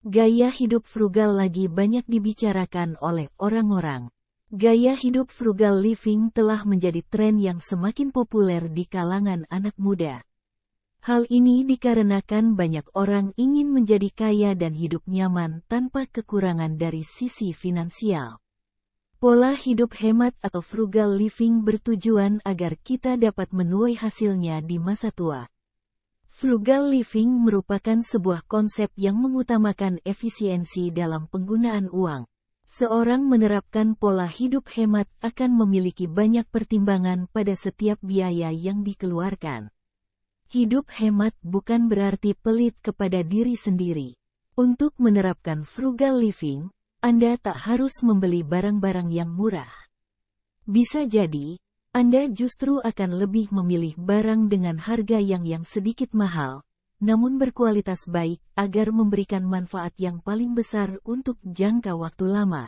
Gaya hidup frugal lagi banyak dibicarakan oleh orang-orang. Gaya hidup frugal living telah menjadi tren yang semakin populer di kalangan anak muda. Hal ini dikarenakan banyak orang ingin menjadi kaya dan hidup nyaman tanpa kekurangan dari sisi finansial. Pola hidup hemat atau frugal living bertujuan agar kita dapat menuai hasilnya di masa tua. Frugal living merupakan sebuah konsep yang mengutamakan efisiensi dalam penggunaan uang. Seorang menerapkan pola hidup hemat akan memiliki banyak pertimbangan pada setiap biaya yang dikeluarkan. Hidup hemat bukan berarti pelit kepada diri sendiri. Untuk menerapkan frugal living, Anda tak harus membeli barang-barang yang murah. Bisa jadi, Anda justru akan lebih memilih barang dengan harga yang sedikit mahal, namun berkualitas baik agar memberikan manfaat yang paling besar untuk jangka waktu lama.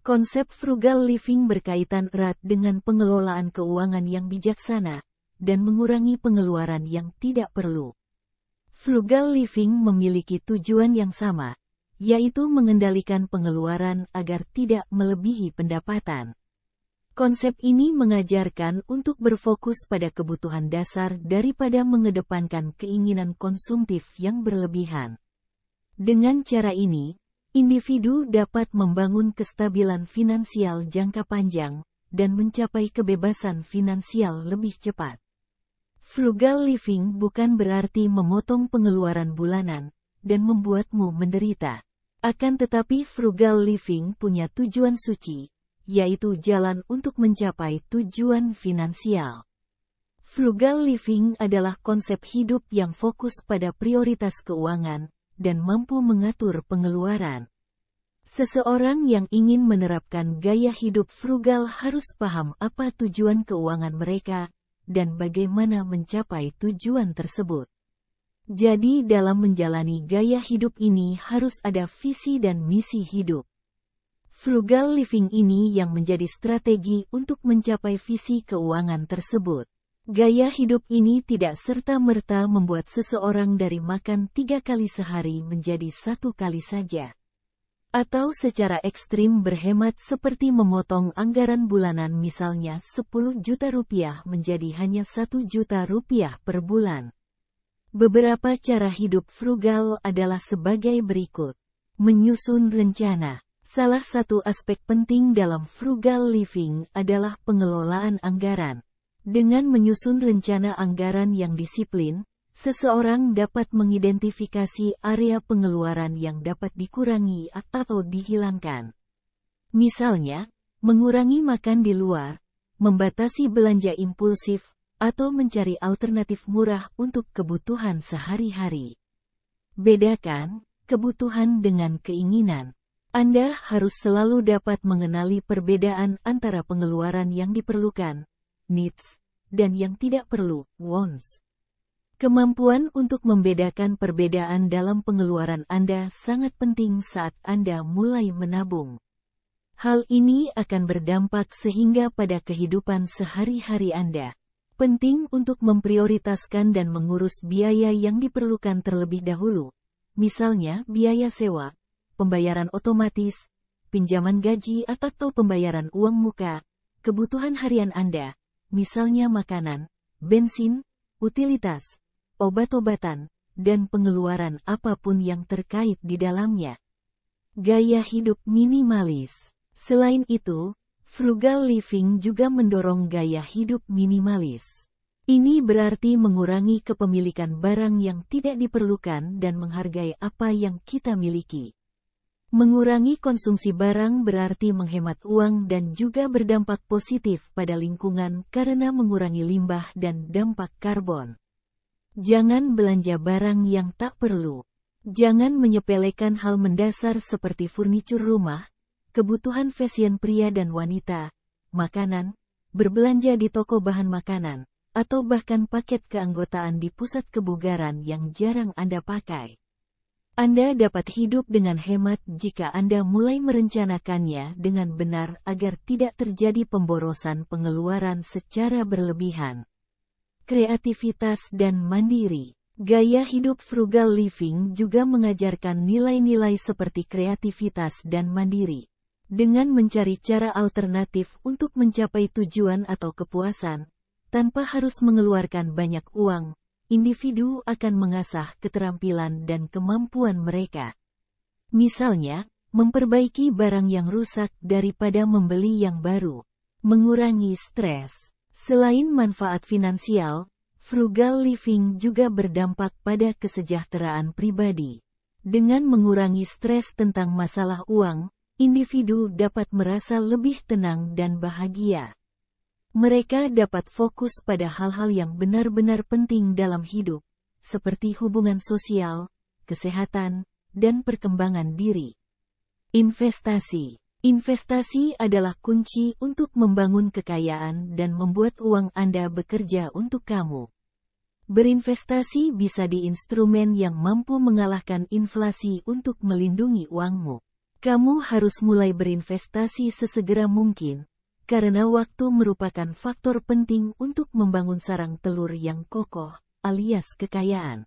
Konsep frugal living berkaitan erat dengan pengelolaan keuangan yang bijaksana dan mengurangi pengeluaran yang tidak perlu. Frugal living memiliki tujuan yang sama, yaitu mengendalikan pengeluaran agar tidak melebihi pendapatan. Konsep ini mengajarkan untuk berfokus pada kebutuhan dasar daripada mengedepankan keinginan konsumtif yang berlebihan. Dengan cara ini, individu dapat membangun kestabilan finansial jangka panjang dan mencapai kebebasan finansial lebih cepat. Frugal living bukan berarti memotong pengeluaran bulanan dan membuatmu menderita. Akan tetapi frugal living punya tujuan suci, yaitu jalan untuk mencapai tujuan finansial. Frugal living adalah konsep hidup yang fokus pada prioritas keuangan dan mampu mengatur pengeluaran. Seseorang yang ingin menerapkan gaya hidup frugal harus paham apa tujuan keuangan mereka dan bagaimana mencapai tujuan tersebut. Jadi dalam menjalani gaya hidup ini harus ada visi dan misi hidup. Frugal living ini yang menjadi strategi untuk mencapai visi keuangan tersebut. Gaya hidup ini tidak serta-merta membuat seseorang dari makan 3 kali sehari menjadi 1 kali saja. Atau secara ekstrim berhemat seperti memotong anggaran bulanan misalnya 10 juta rupiah menjadi hanya 1 juta rupiah per bulan. Beberapa cara hidup frugal adalah sebagai berikut. Menyusun rencana. Salah satu aspek penting dalam frugal living adalah pengelolaan anggaran. Dengan menyusun rencana anggaran yang disiplin, seseorang dapat mengidentifikasi area pengeluaran yang dapat dikurangi atau dihilangkan. Misalnya, mengurangi makan di luar, membatasi belanja impulsif, atau mencari alternatif murah untuk kebutuhan sehari-hari. Bedakan kebutuhan dengan keinginan. Anda harus selalu dapat mengenali perbedaan antara pengeluaran yang diperlukan, needs, dan yang tidak perlu, wants. Kemampuan untuk membedakan perbedaan dalam pengeluaran Anda sangat penting saat Anda mulai menabung. Hal ini akan berdampak sehingga pada kehidupan sehari-hari Anda. Penting untuk memprioritaskan dan mengurus biaya yang diperlukan terlebih dahulu, misalnya biaya sewa, pembayaran otomatis, pinjaman gaji atau pembayaran uang muka, kebutuhan harian Anda, misalnya makanan, bensin, utilitas, obat-obatan, dan pengeluaran apapun yang terkait di dalamnya. Gaya hidup minimalis. Selain itu, frugal living juga mendorong gaya hidup minimalis. Ini berarti mengurangi kepemilikan barang yang tidak diperlukan dan menghargai apa yang kita miliki. Mengurangi konsumsi barang berarti menghemat uang dan juga berdampak positif pada lingkungan karena mengurangi limbah dan dampak karbon. Jangan belanja barang yang tak perlu. Jangan menyepelekan hal mendasar seperti furnitur rumah, kebutuhan fashion pria dan wanita, makanan, berbelanja di toko bahan makanan, atau bahkan paket keanggotaan di pusat kebugaran yang jarang Anda pakai. Anda dapat hidup dengan hemat jika Anda mulai merencanakannya dengan benar agar tidak terjadi pemborosan pengeluaran secara berlebihan. Kreativitas dan mandiri. Gaya hidup frugal living juga mengajarkan nilai-nilai seperti kreativitas dan mandiri. Dengan mencari cara alternatif untuk mencapai tujuan atau kepuasan, tanpa harus mengeluarkan banyak uang, individu akan mengasah keterampilan dan kemampuan mereka. Misalnya, memperbaiki barang yang rusak daripada membeli yang baru. Mengurangi stres. Selain manfaat finansial, frugal living juga berdampak pada kesejahteraan pribadi. Dengan mengurangi stres tentang masalah uang, individu dapat merasa lebih tenang dan bahagia. Mereka dapat fokus pada hal-hal yang benar-benar penting dalam hidup, seperti hubungan sosial, kesehatan, dan perkembangan diri. Investasi. Investasi adalah kunci untuk membangun kekayaan dan membuat uang Anda bekerja untuk kamu. Berinvestasi bisa di instrumen yang mampu mengalahkan inflasi untuk melindungi uangmu. Kamu harus mulai berinvestasi sesegera mungkin, karena waktu merupakan faktor penting untuk membangun sarang telur yang kokoh, alias kekayaan.